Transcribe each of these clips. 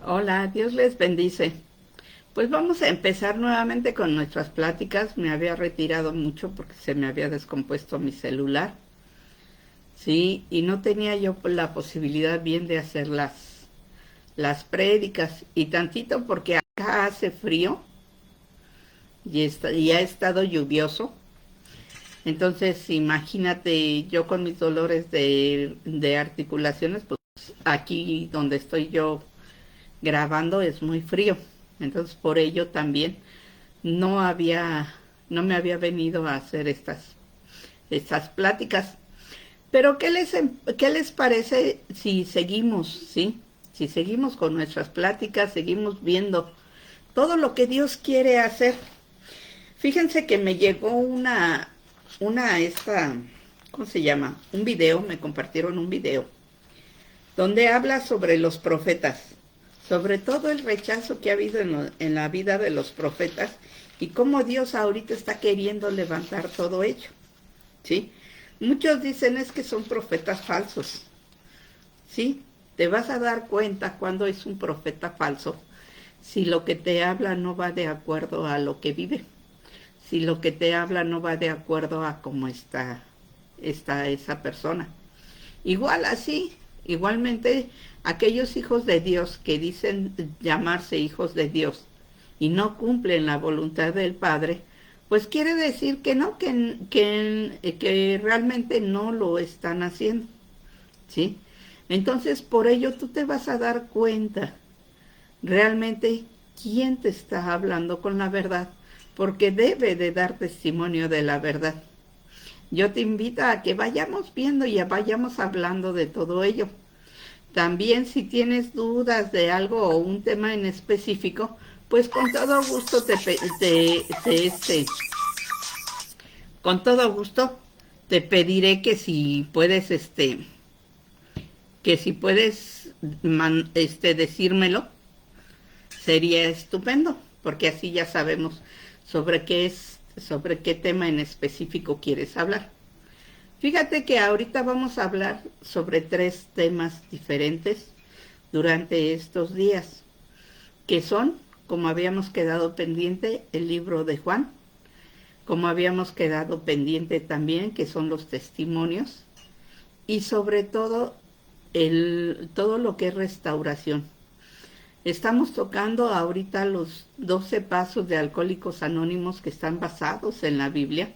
Hola, Dios les bendice. Pues vamos a empezar nuevamente con nuestras pláticas. Me había retirado mucho porque se me había descompuesto mi celular, sí, y no tenía yo la posibilidad bien de hacer las prédicas y tantito porque acá hace frío y ha estado lluvioso. Entonces, imagínate yo con mis dolores de articulaciones, pues aquí donde estoy yo grabando es muy frío. Entonces, por ello también no había, no me había venido a hacer estas pláticas. Pero ¿qué les parece si seguimos, sí? Si seguimos con nuestras pláticas, seguimos viendo todo lo que Dios quiere hacer. Fíjense que me llegó esta, ¿cómo se llama? Un video, me compartieron un video, donde habla sobre los profetas, sobre todo el rechazo que ha habido en la vida de los profetas y cómo Dios ahorita está queriendo levantar todo ello, ¿sí? Muchos dicen es que son profetas falsos, ¿sí? Te vas a dar cuenta cuando es un profeta falso, si lo que te habla no va de acuerdo a lo que vive, si lo que te habla no va de acuerdo a cómo está esa persona. Igual así, igualmente aquellos hijos de Dios que dicen llamarse hijos de Dios y no cumplen la voluntad del Padre, pues quiere decir que no, que realmente no lo están haciendo, ¿sí? Entonces, por ello tú te vas a dar cuenta realmente quién te está hablando con la verdad, porque debe de dar testimonio de la verdad. Yo te invito a que vayamos viendo y vayamos hablando de todo ello. También si tienes dudas de algo o un tema en específico, pues con todo gusto con todo gusto te pediré que si puedes, que si puedes decírmelo, sería estupendo, porque así ya sabemos sobre qué tema en específico quieres hablar. Fíjate que ahorita vamos a hablar sobre tres temas diferentes durante estos días, que son, como habíamos quedado pendiente, el libro de Juan, como habíamos quedado pendiente también, que son los testimonios, y sobre todo todo lo que es restauración. Estamos tocando ahorita los 12 pasos de Alcohólicos Anónimos que están basados en la Biblia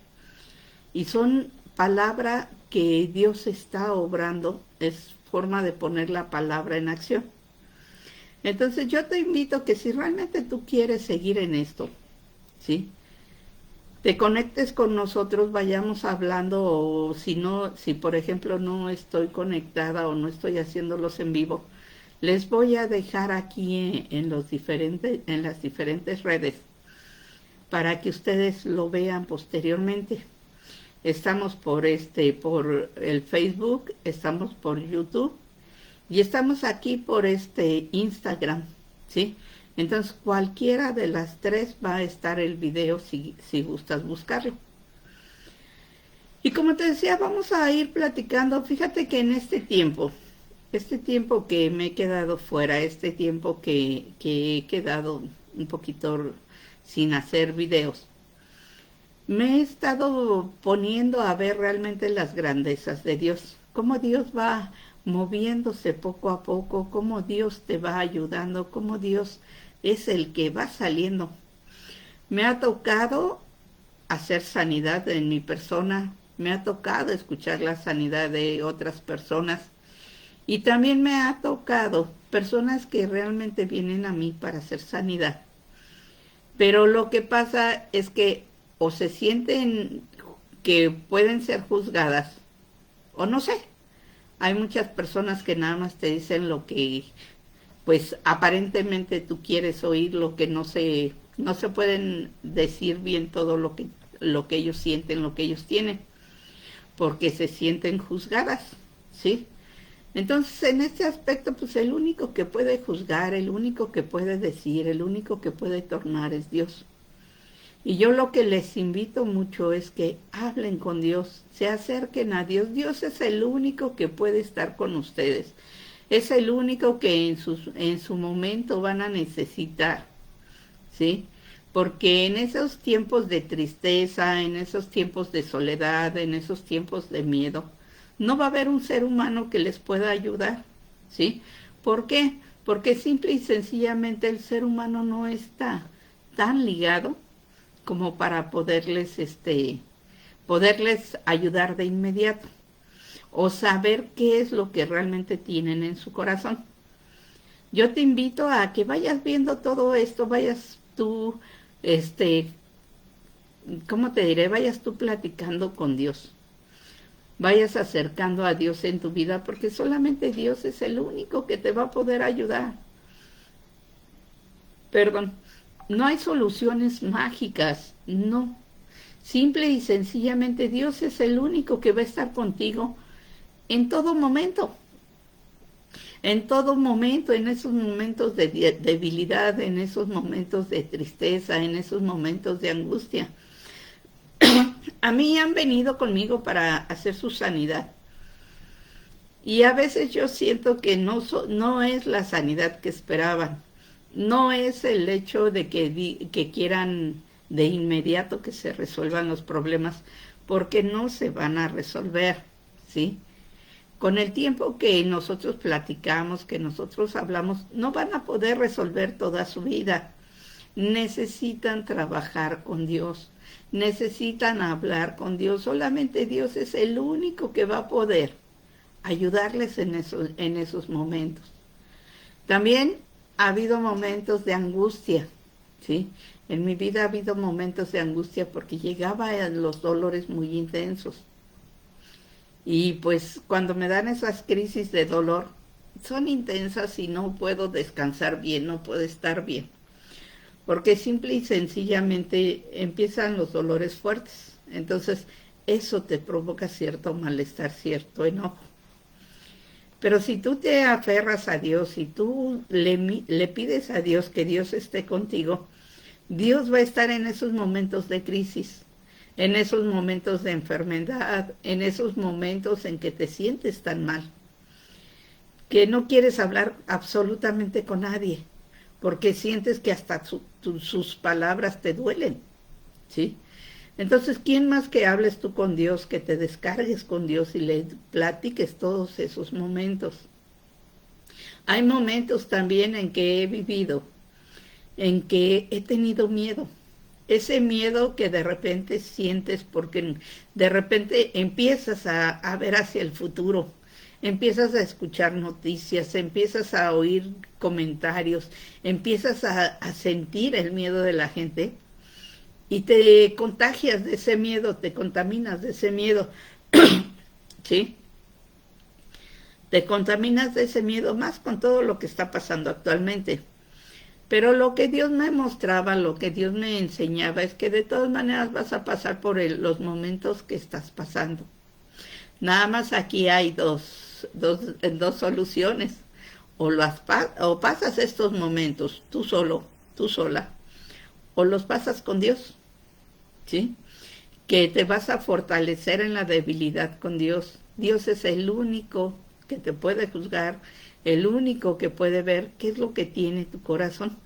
y son palabra que Dios está obrando, es forma de poner la palabra en acción. Entonces yo te invito que si realmente tú quieres seguir en esto, ¿sí? Te conectes con nosotros, vayamos hablando, o si no, si por ejemplo no estoy conectada o no estoy haciéndolos en vivo, les voy a dejar aquí en las diferentes redes para que ustedes lo vean posteriormente. Estamos por el Facebook, estamos por YouTube y estamos aquí por Instagram, ¿sí? Entonces cualquiera de las tres va a estar el video si gustas buscarlo. Y como te decía, vamos a ir platicando. Fíjate que en este tiempo que me he quedado fuera, este tiempo que he quedado un poquito sin hacer videos, me he estado poniendo a ver realmente las grandezas de Dios, cómo Dios va moviéndose poco a poco, cómo Dios te va ayudando, cómo Dios es el que va saliendo. Me ha tocado hacer sanidad en mi persona, me ha tocado escuchar la sanidad de otras personas y también me ha tocado personas que realmente vienen a mí para hacer sanidad. Pero lo que pasa es que o se sienten que pueden ser juzgadas o no sé. Hay muchas personas que nada más te dicen lo que pues aparentemente tú quieres oír, lo que no se pueden decir bien todo lo que ellos sienten, lo que ellos tienen, porque se sienten juzgadas, ¿sí? Entonces, en este aspecto, pues el único que puede juzgar, el único que puede decir, el único que puede tornar es Dios. Y yo lo que les invito mucho es que hablen con Dios, se acerquen a Dios. Dios es el único que puede estar con ustedes. Es el único que en su momento van a necesitar, ¿sí? Porque en esos tiempos de tristeza, en esos tiempos de soledad, en esos tiempos de miedo, no va a haber un ser humano que les pueda ayudar, ¿sí? ¿Por qué? Porque simple y sencillamente el ser humano no está tan ligado como para poderles ayudar de inmediato o saber qué es lo que realmente tienen en su corazón. Yo te invito a que vayas viendo todo esto, vayas tú, este, ¿cómo te diré? Vayas tú platicando con Dios, vayas acercando a Dios en tu vida, porque solamente Dios es el único que te va a poder ayudar. Perdón, no hay soluciones mágicas, no. Simple y sencillamente Dios es el único que va a estar contigo en todo momento. En todo momento, en esos momentos de debilidad, en esos momentos de tristeza, en esos momentos de angustia. A mí han venido conmigo para hacer su sanidad. Y a veces yo siento que no es la sanidad que esperaban. No es el hecho de que quieran de inmediato que se resuelvan los problemas, porque no se van a resolver, ¿sí? Con el tiempo que nosotros platicamos, que nosotros hablamos, no van a poder resolver toda su vida. Necesitan trabajar con Dios, necesitan hablar con Dios. Solamente Dios es el único que va a poder ayudarles en esos momentos. También ha habido momentos de angustia, ¿sí? En mi vida ha habido momentos de angustia porque llegaba a los dolores muy intensos. Y pues cuando me dan esas crisis de dolor, son intensas y no puedo descansar bien, no puedo estar bien. Porque simple y sencillamente empiezan los dolores fuertes. Entonces eso te provoca cierto malestar, cierto enojo. Pero si tú te aferras a Dios, si tú le pides a Dios que Dios esté contigo, Dios va a estar en esos momentos de crisis, en esos momentos de enfermedad, en esos momentos en que te sientes tan mal, que no quieres hablar absolutamente con nadie, porque sientes que hasta sus palabras te duelen, ¿sí? Entonces, ¿quién más que hables tú con Dios, que te descargues con Dios y le platiques todos esos momentos? Hay momentos también en que he vivido, en que he tenido miedo. Ese miedo que de repente sientes porque de repente empiezas a ver hacia el futuro, empiezas a escuchar noticias, empiezas a oír comentarios, empiezas a sentir el miedo de la gente y te contagias de ese miedo, te contaminas de ese miedo, ¿sí? Te contaminas de ese miedo más con todo lo que está pasando actualmente. Pero lo que Dios me mostraba, lo que Dios me enseñaba es que de todas maneras vas a pasar por los momentos que estás pasando. Nada más aquí hay dos soluciones. O pasas estos momentos tú solo, tú sola, o los pasas con Dios, ¿sí? Que te vas a fortalecer en la debilidad con Dios. Dios es el único que te puede juzgar, el único que puede ver qué es lo que tiene tu corazón.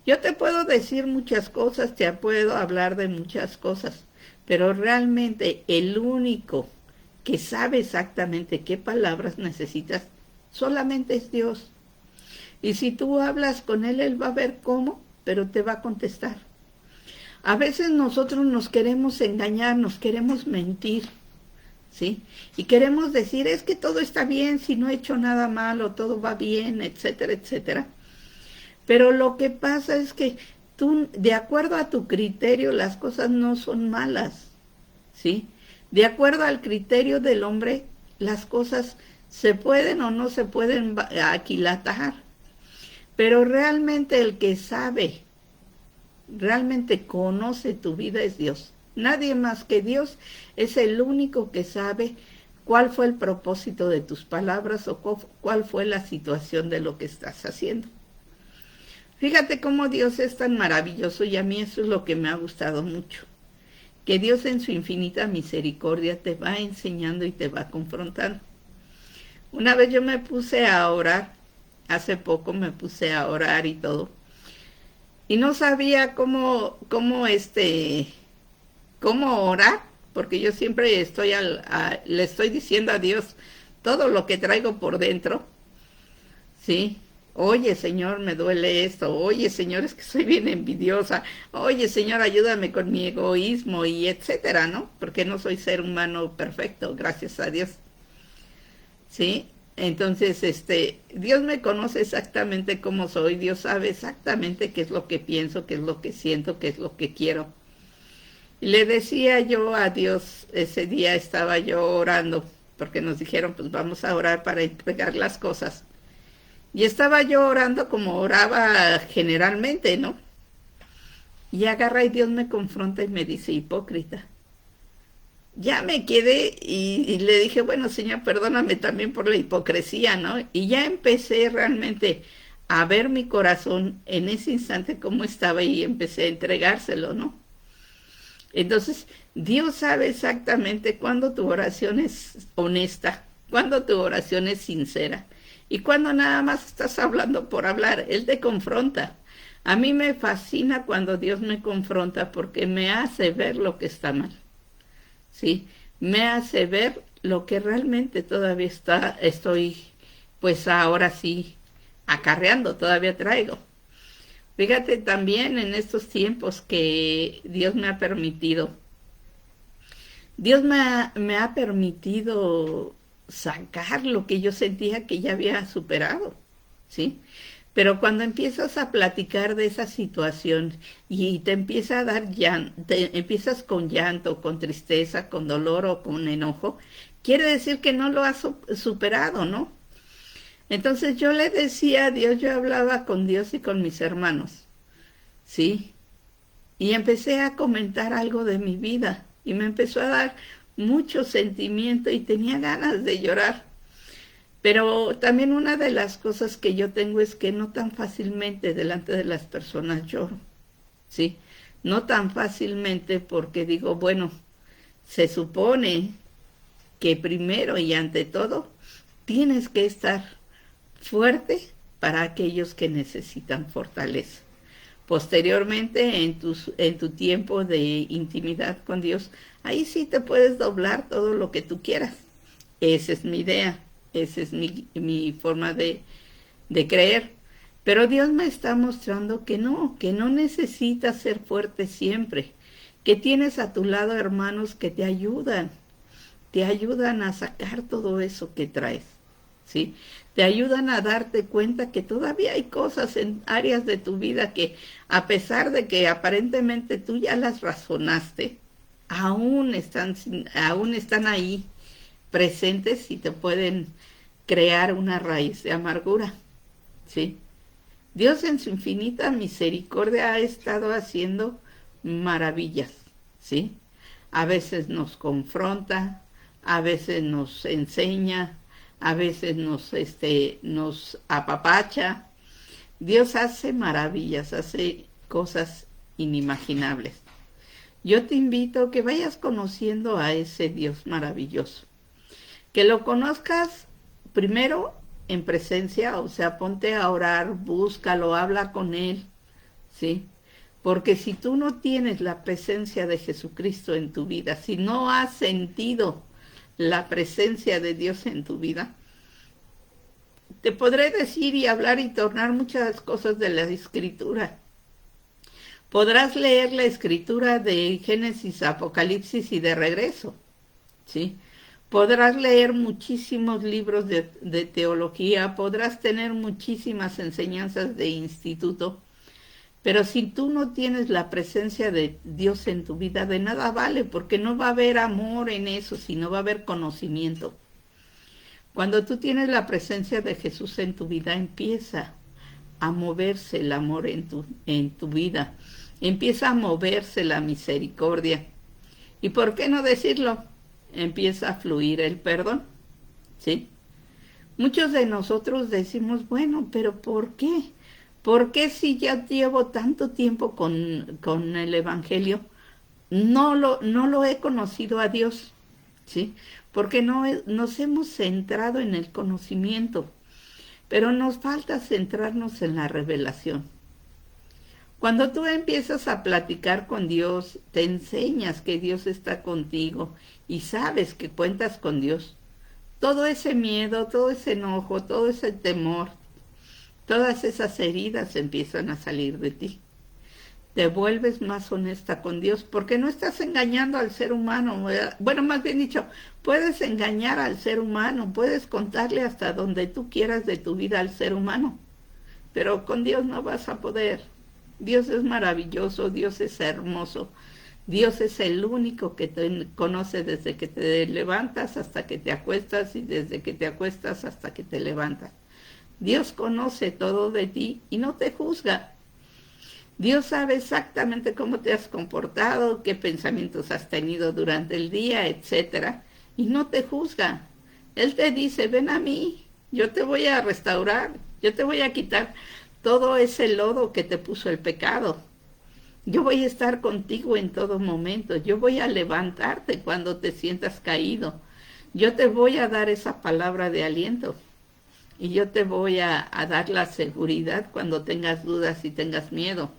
Yo te puedo decir muchas cosas, te puedo hablar de muchas cosas, pero realmente el único que sabe exactamente qué palabras necesitas solamente es Dios. Y si tú hablas con Él, Él va a ver cómo, pero te va a contestar. A veces nosotros nos queremos engañar, nos queremos mentir, ¿sí? Y queremos decir, es que todo está bien, si no he hecho nada malo, todo va bien, etcétera, etcétera. Pero lo que pasa es que tú, de acuerdo a tu criterio, las cosas no son malas, ¿sí? De acuerdo al criterio del hombre, las cosas se pueden o no se pueden aquilatar. Pero realmente el que sabe, realmente conoce tu vida es Dios. Nadie más que Dios es el único que sabe cuál fue el propósito de tus palabras o cuál fue la situación de lo que estás haciendo. Fíjate cómo Dios es tan maravilloso y a mí eso es lo que me ha gustado mucho. Que Dios en su infinita misericordia te va enseñando y te va confrontando. Una vez yo me puse a orar, hace poco me puse a orar y todo, y no sabía cómo orar, porque yo siempre le estoy diciendo a Dios todo lo que traigo por dentro, ¿sí? Oye, Señor, me duele esto. Oye, Señor, es que soy bien envidiosa. Oye, Señor, ayúdame con mi egoísmo y etcétera, ¿no? Porque no soy ser humano perfecto, gracias a Dios. ¿Sí? Entonces, Dios me conoce exactamente cómo soy. Dios sabe exactamente qué es lo que pienso, qué es lo que siento, qué es lo que quiero. Y le decía yo a Dios, ese día estaba yo orando, porque nos dijeron, pues vamos a orar para entregar las cosas. Y estaba yo orando como oraba generalmente, ¿no? Y agarra y Dios me confronta y me dice, hipócrita. Ya me quedé y le dije, bueno, Señor, perdóname también por la hipocresía, ¿no? Y ya empecé realmente a ver mi corazón en ese instante cómo estaba y empecé a entregárselo, ¿no? Entonces, Dios sabe exactamente cuándo tu oración es honesta, cuándo tu oración es sincera y cuándo nada más estás hablando por hablar. Él te confronta. A mí me fascina cuando Dios me confronta porque me hace ver lo que está mal, ¿sí? Me hace ver lo que realmente todavía estoy, pues ahora sí, acarreando, todavía traigo. Fíjate también en estos tiempos que Dios me ha permitido. Me ha permitido sacar lo que yo sentía que ya había superado, ¿sí? Pero cuando empiezas a platicar de esa situación y te empieza a dar llanto, empiezas con llanto, con tristeza, con dolor o con enojo, quiere decir que no lo has superado, ¿no? Entonces yo le decía a Dios, yo hablaba con Dios y con mis hermanos, ¿sí? Y empecé a comentar algo de mi vida y me empezó a dar mucho sentimiento y tenía ganas de llorar. Pero también una de las cosas que yo tengo es que no tan fácilmente delante de las personas lloro, ¿sí? No tan fácilmente porque digo, bueno, se supone que primero y ante todo tienes que estar fuerte para aquellos que necesitan fortaleza. Posteriormente, en tu tiempo de intimidad con Dios, ahí sí te puedes doblar todo lo que tú quieras. Esa es mi idea, esa es mi forma de creer. Pero Dios me está mostrando que no necesitas ser fuerte siempre, que tienes a tu lado hermanos que te ayudan a sacar todo eso que traes, ¿sí? Te ayudan a darte cuenta que todavía hay cosas en áreas de tu vida que, a pesar de que aparentemente tú ya las razonaste, aún están ahí presentes y te pueden crear una raíz de amargura, ¿sí? Dios en su infinita misericordia ha estado haciendo maravillas, ¿sí? A veces nos confronta, a veces nos enseña, a veces nos apapacha. Dios hace maravillas, hace cosas inimaginables. Yo te invito a que vayas conociendo a ese Dios maravilloso, que lo conozcas primero en presencia, o sea, ponte a orar, búscalo, habla con Él, ¿sí? Porque si tú no tienes la presencia de Jesucristo en tu vida, si no has sentido la presencia de Dios en tu vida, te podré decir y hablar y tornar muchas cosas de la Escritura. Podrás leer la Escritura de Génesis, Apocalipsis y de regreso, ¿sí? Podrás leer muchísimos libros de teología, podrás tener muchísimas enseñanzas de instituto, pero si tú no tienes la presencia de Dios en tu vida, de nada vale, porque no va a haber amor en eso, sino va a haber conocimiento. Cuando tú tienes la presencia de Jesús en tu vida, empieza a moverse el amor en tu vida, empieza a moverse la misericordia. ¿Y por qué no decirlo? Empieza a fluir el perdón, ¿sí? Muchos de nosotros decimos, bueno, pero ¿por qué? ¿Por qué si ya llevo tanto tiempo con el Evangelio, no lo he conocido a Dios? ¿Sí? porque no nos hemos centrado en el conocimiento, pero nos falta centrarnos en la revelación. Cuando tú empiezas a platicar con Dios, te enseñas que Dios está contigo y sabes que cuentas con Dios. Todo ese miedo, todo ese enojo, todo ese temor, todas esas heridas empiezan a salir de ti. Te vuelves más honesta con Dios porque no estás engañando al ser humano. Bueno, más bien dicho, puedes engañar al ser humano, puedes contarle hasta donde tú quieras de tu vida al ser humano, pero con Dios no vas a poder. Dios es maravilloso, Dios es hermoso, Dios es el único que te conoce desde que te levantas hasta que te acuestas y desde que te acuestas hasta que te levantas. Dios conoce todo de ti y no te juzga. Dios sabe exactamente cómo te has comportado, qué pensamientos has tenido durante el día, etcétera, y no te juzga. Él te dice, ven a mí, yo te voy a restaurar, yo te voy a quitar todo ese lodo que te puso el pecado. Yo voy a estar contigo en todo momento, yo voy a levantarte cuando te sientas caído, yo te voy a dar esa palabra de aliento y yo te voy a dar la seguridad cuando tengas dudas y tengas miedo.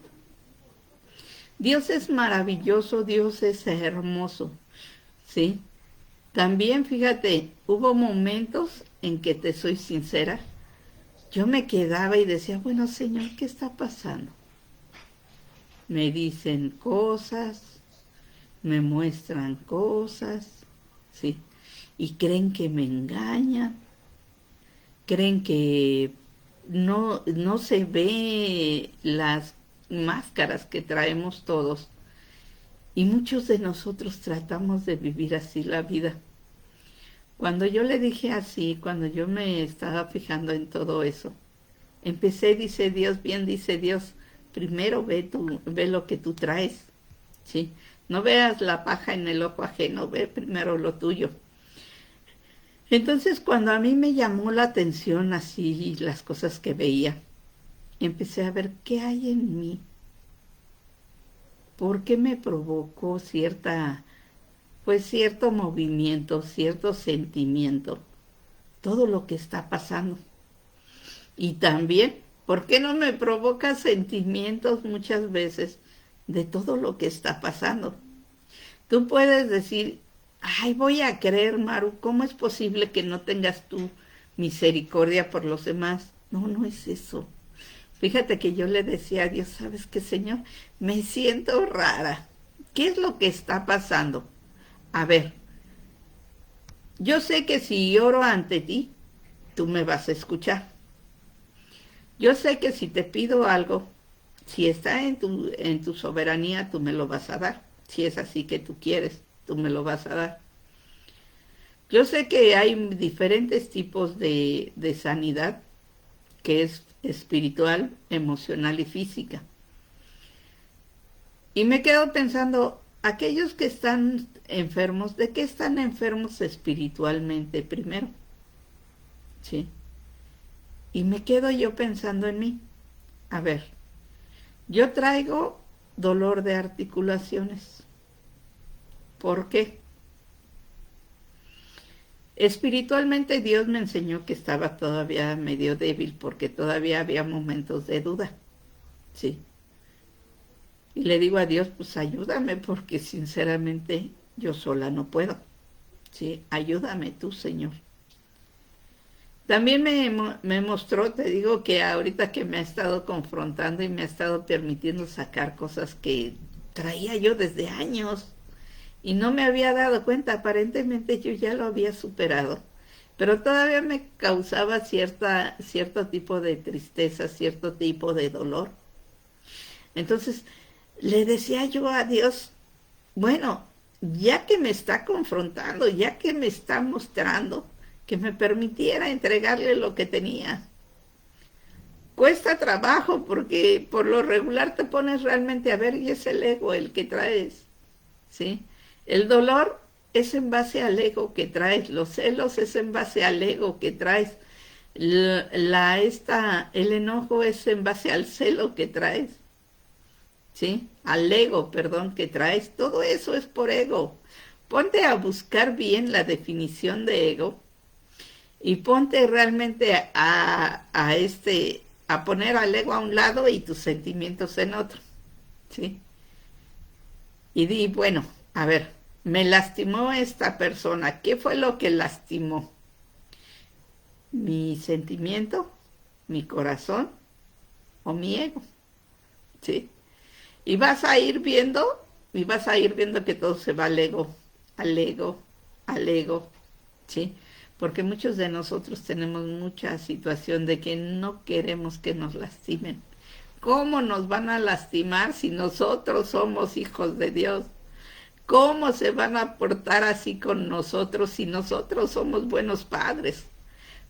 Dios es maravilloso, Dios es hermoso, ¿sí? También, fíjate, hubo momentos en que, te soy sincera, yo me quedaba y decía, bueno, Señor, ¿qué está pasando? Me dicen cosas, me muestran cosas, ¿sí? Y creen que me engañan, creen que no se ve las máscaras que traemos todos. Y muchos de nosotros tratamos de vivir así la vida. Cuando yo le dije así, cuando yo me estaba fijando en todo eso, empecé, dice Dios, bien dice Dios, primero ve lo que tú traes, ¿sí? No veas la paja en el ojo ajeno, ve primero lo tuyo. Entonces, cuando a mí me llamó la atención así las cosas que veía, empecé a ver qué hay en mí. ¿Por qué me provocó cierto movimiento, cierto sentimiento, todo lo que está pasando? Y también, ¿por qué no me provoca sentimientos muchas veces de todo lo que está pasando? Tú puedes decir, ay, voy a creer, Maru, ¿cómo es posible que no tengas tú misericordia por los demás? No, no es eso. Fíjate que yo le decía a Dios, ¿sabes qué, Señor? Me siento rara. ¿Qué es lo que está pasando? A ver, yo sé que si oro ante ti, tú me vas a escuchar. Yo sé que si te pido algo, si está en tu soberanía, tú me lo vas a dar. Si es así que tú quieres, tú me lo vas a dar. Yo sé que hay diferentes tipos de sanidad, que es espiritual, emocional y física. Y me quedo pensando, aquellos que están enfermos, ¿de qué están enfermos espiritualmente primero? ¿Sí? Y me quedo yo pensando en mí. A ver, yo traigo dolor de articulaciones. ¿Por qué? Espiritualmente Dios me enseñó que estaba todavía medio débil porque todavía había momentos de duda. Sí. Y le digo a Dios, pues ayúdame porque sinceramente yo sola no puedo. Sí, ayúdame tú, Señor. También me mostró, te digo que ahorita que me ha estado confrontando y me ha estado permitiendo sacar cosas que traía yo desde años y no me había dado cuenta, aparentemente yo ya lo había superado, pero todavía me causaba cierto tipo de tristeza, cierto tipo de dolor. Entonces le decía yo a Dios, bueno, ya que me está confrontando, ya que me está mostrando, que me permitiera entregarle lo que tenía. Cuesta trabajo porque por lo regular te pones realmente a ver y es el ego el que traes, ¿sí? El dolor es en base al ego que traes, los celos es en base al ego que traes, el enojo es en base al celo que traes, ¿sí? Al ego, perdón, que traes. Todo eso es por ego, ponte a buscar bien la definición de ego y ponte realmente a poner al ego a un lado y tus sentimientos en otro, ¿sí? Y di, bueno, a ver, me lastimó esta persona, ¿qué fue lo que lastimó? ¿Mi sentimiento, mi corazón o mi ego? ¿Sí? Y vas a ir viendo, y vas a ir viendo que todo se va al ego, al ego, al ego, ¿sí? Porque muchos de nosotros tenemos mucha situación de que no queremos que nos lastimen. ¿Cómo nos van a lastimar si nosotros somos hijos de Dios? ¿Cómo se van a portar así con nosotros si nosotros somos buenos padres?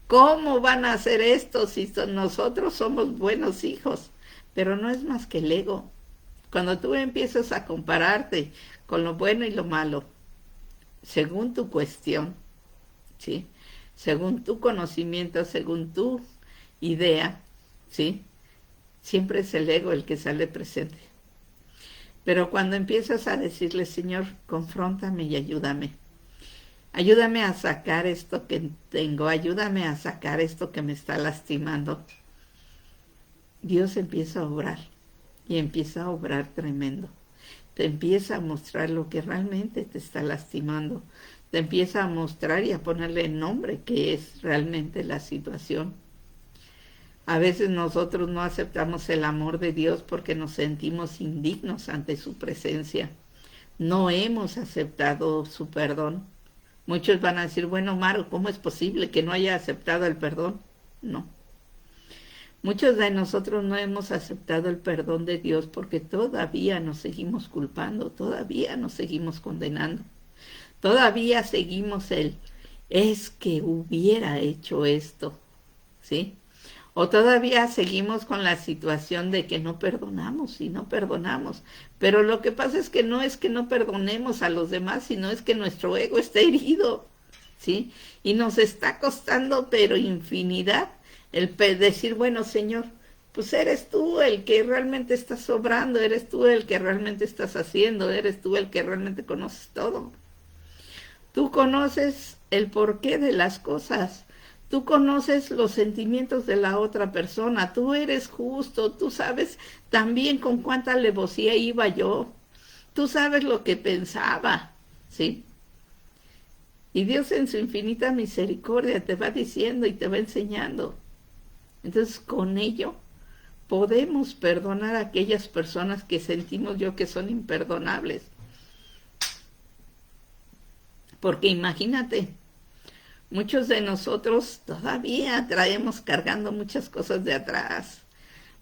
¿Cómo van a hacer esto si nosotros somos buenos hijos? Pero no es más que el ego. Cuando tú empiezas a compararte con lo bueno y lo malo, según tu cuestión, ¿sí? Según tu conocimiento, según tu idea, ¿sí? Siempre es el ego el que sale presente. Pero cuando empiezas a decirle, Señor, confróntame y ayúdame. Ayúdame a sacar esto que tengo, ayúdame a sacar esto que me está lastimando. Dios empieza a obrar y empieza a obrar tremendo. Te empieza a mostrar lo que realmente te está lastimando. Te empieza a mostrar y a ponerle nombre que es realmente la situación. A veces nosotros no aceptamos el amor de Dios porque nos sentimos indignos ante su presencia. No hemos aceptado su perdón. Muchos van a decir, bueno, Maru, ¿cómo es posible que no haya aceptado el perdón? No. Muchos de nosotros no hemos aceptado el perdón de Dios porque todavía nos seguimos culpando, todavía nos seguimos condenando, todavía seguimos es que hubiera hecho esto, ¿sí? O todavía seguimos con la situación de que no perdonamos y no perdonamos. Pero lo que pasa es que no perdonemos a los demás, sino es que nuestro ego está herido, ¿sí? Y nos está costando, pero infinidad, decir, bueno, Señor, pues eres tú el que realmente estás obrando, eres tú el que realmente estás haciendo, eres tú el que realmente conoces todo. Tú conoces el porqué de las cosas. Tú conoces los sentimientos de la otra persona, tú eres justo, tú sabes también con cuánta alevosía iba yo, tú sabes lo que pensaba, ¿sí? Y Dios en su infinita misericordia te va diciendo y te va enseñando. Entonces con ello podemos perdonar a aquellas personas que sentimos yo que son imperdonables. Porque imagínate, muchos de nosotros todavía traemos cargando muchas cosas de atrás.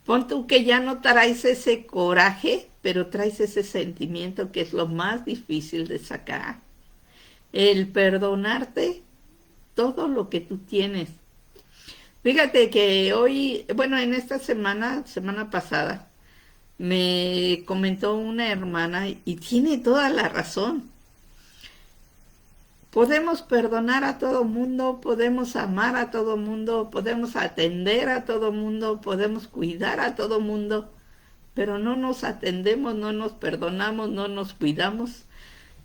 Pon tú que ya no traes ese coraje, pero traes ese sentimiento que es lo más difícil de sacar. El perdonarte todo lo que tú tienes. Fíjate que hoy, bueno, en esta semana pasada, me comentó una hermana y tiene toda la razón. Podemos perdonar a todo mundo, podemos amar a todo mundo, podemos atender a todo mundo, podemos cuidar a todo mundo, pero no nos atendemos, no nos perdonamos, no nos cuidamos.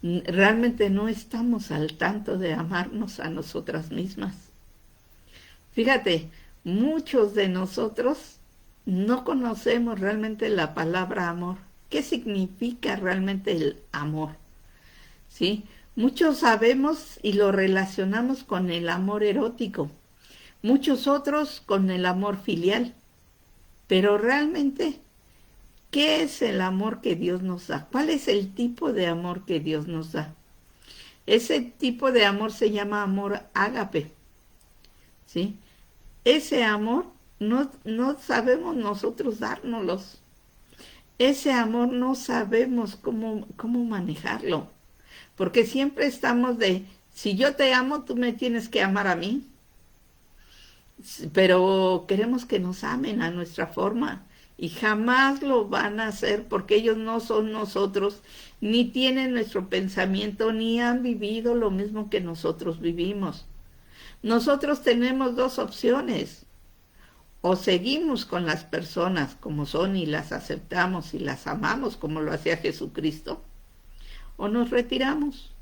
Realmente no estamos al tanto de amarnos a nosotras mismas. Fíjate, muchos de nosotros no conocemos realmente la palabra amor. ¿Qué significa realmente el amor? ¿Sí? Muchos sabemos y lo relacionamos con el amor erótico, muchos otros con el amor filial. Pero realmente, ¿qué es el amor que Dios nos da? ¿Cuál es el tipo de amor que Dios nos da? Ese tipo de amor se llama amor ágape, ¿sí? Ese amor no sabemos nosotros dárnoslos. Ese amor no sabemos cómo manejarlo. Porque siempre estamos si yo te amo, tú me tienes que amar a mí. Pero queremos que nos amen a nuestra forma y jamás lo van a hacer porque ellos no son nosotros, ni tienen nuestro pensamiento, ni han vivido lo mismo que nosotros vivimos. Nosotros tenemos dos opciones. O seguimos con las personas como son y las aceptamos y las amamos como lo hacía Jesucristo, o nos retiramos.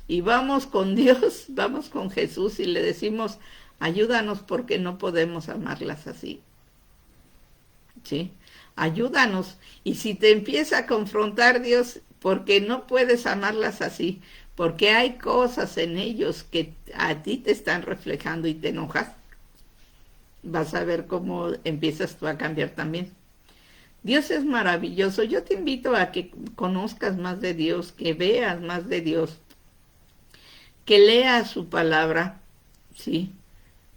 Y vamos con Dios, vamos con Jesús y le decimos, ayúdanos porque no podemos amarlas así. ¿Sí? Ayúdanos. Y si te empieza a confrontar Dios, porque no puedes amarlas así, porque hay cosas en ellos que a ti te están reflejando y te enojas, vas a ver cómo empiezas tú a cambiar también. Dios es maravilloso. Yo te invito a que conozcas más de Dios, que veas más de Dios, que leas su palabra, ¿sí?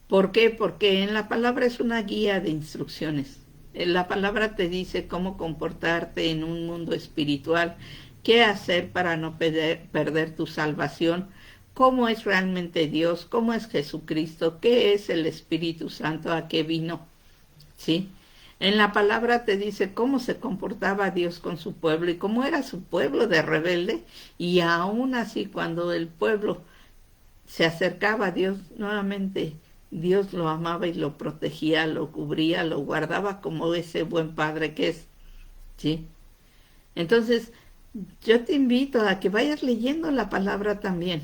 ¿Por qué? Porque en la palabra es una guía de instrucciones. La palabra te dice cómo comportarte en un mundo espiritual, qué hacer para no perder tu salvación, cómo es realmente Dios, cómo es Jesucristo, qué es el Espíritu Santo, a qué vino, ¿sí? En la palabra te dice cómo se comportaba Dios con su pueblo y cómo era su pueblo de rebelde, y aún así cuando el pueblo se acercaba a Dios nuevamente, Dios lo amaba y lo protegía, lo cubría, lo guardaba como ese buen padre que es, ¿sí? Entonces, yo te invito a que vayas leyendo la palabra también.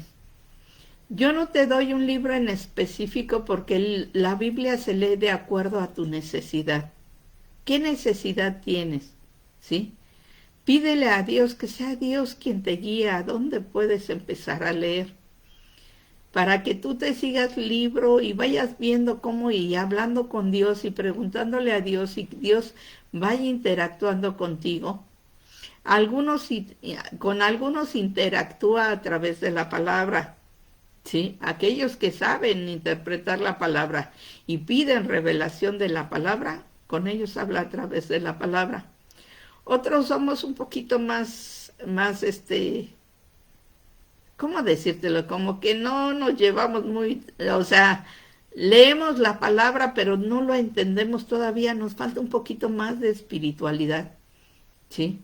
Yo no te doy un libro en específico porque la Biblia se lee de acuerdo a tu necesidad. ¿Qué necesidad tienes? ¿Sí? Pídele a Dios que sea Dios quien te guíe a dónde puedes empezar a leer, para que tú te sigas libro y vayas viendo cómo y hablando con Dios y preguntándole a Dios y Dios vaya interactuando contigo. Con algunos interactúa a través de la palabra, ¿sí? Aquellos que saben interpretar la palabra y piden revelación de la palabra, con ellos habla a través de la palabra. Otros somos un poquito más ¿cómo decírtelo? Como que no nos llevamos muy, o sea, leemos la palabra, pero no lo entendemos todavía, nos falta un poquito más de espiritualidad, ¿sí?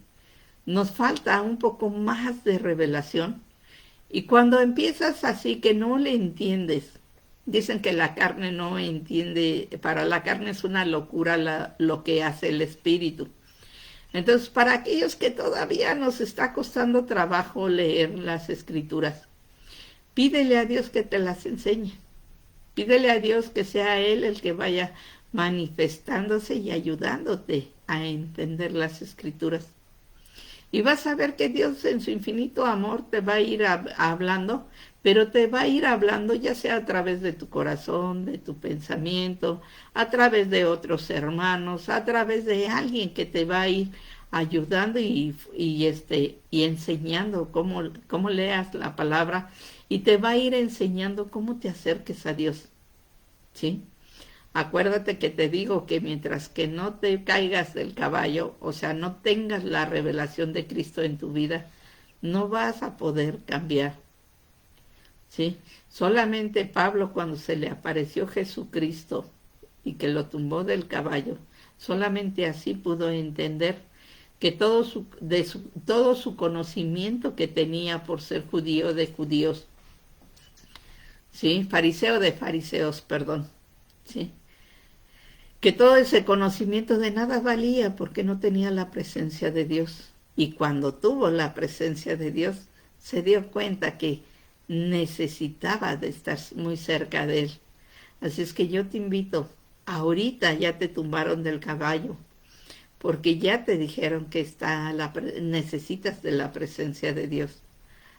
Nos falta un poco más de revelación. Y cuando empiezas así que no le entiendes, dicen que la carne no entiende, para la carne es una locura lo que hace el espíritu. Entonces, para aquellos que todavía nos está costando trabajo leer las escrituras, pídele a Dios que te las enseñe. Pídele a Dios que sea Él el que vaya manifestándose y ayudándote a entender las escrituras. Y vas a ver que Dios en su infinito amor te va a ir hablando, pero te va a ir hablando ya sea a través de tu corazón, de tu pensamiento, a través de otros hermanos, a través de alguien que te va a ir ayudando y enseñando cómo leas la palabra, y te va a ir enseñando cómo te acerques a Dios, ¿sí? Acuérdate que te digo que mientras que no te caigas del caballo, o sea, no tengas la revelación de Cristo en tu vida, no vas a poder cambiar, ¿sí? Solamente Pablo, cuando se le apareció Jesucristo y que lo tumbó del caballo, solamente así pudo entender que todo su conocimiento que tenía por ser judío de judíos, ¿sí? Fariseo de fariseos, perdón, ¿sí? Que todo ese conocimiento de nada valía porque no tenía la presencia de Dios. Y cuando tuvo la presencia de Dios, se dio cuenta que necesitaba de estar muy cerca de Él. Así es que yo te invito, ahorita ya te tumbaron del caballo, porque ya te dijeron que necesitas de la presencia de Dios.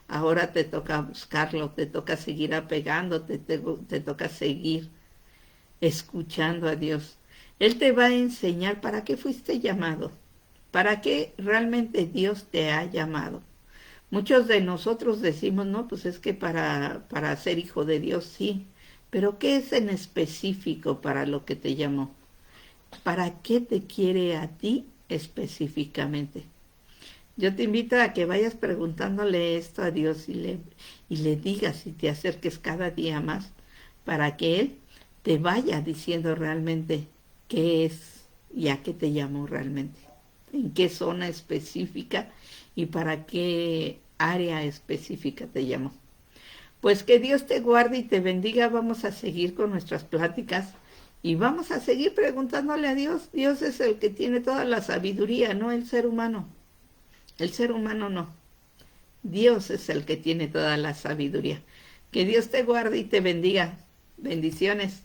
Ahora te toca buscarlo, te toca seguir apegándote, te toca seguir escuchando a Dios. Él te va a enseñar para qué fuiste llamado, para qué realmente Dios te ha llamado. Muchos de nosotros decimos, no, pues es que para ser hijo de Dios, sí, pero ¿qué es en específico para lo que te llamó? ¿Para qué te quiere a ti específicamente? Yo te invito a que vayas preguntándole esto a Dios y le digas y te acerques cada día más para que Él te vaya diciendo realmente qué es y a qué te llamó realmente, en qué zona específica y para qué área específica te llamó. Pues que Dios te guarde y te bendiga. Vamos a seguir con nuestras pláticas y vamos a seguir preguntándole a Dios. Dios es el que tiene toda la sabiduría, no el ser humano. El ser humano no. Dios es el que tiene toda la sabiduría. Que Dios te guarde y te bendiga. Bendiciones.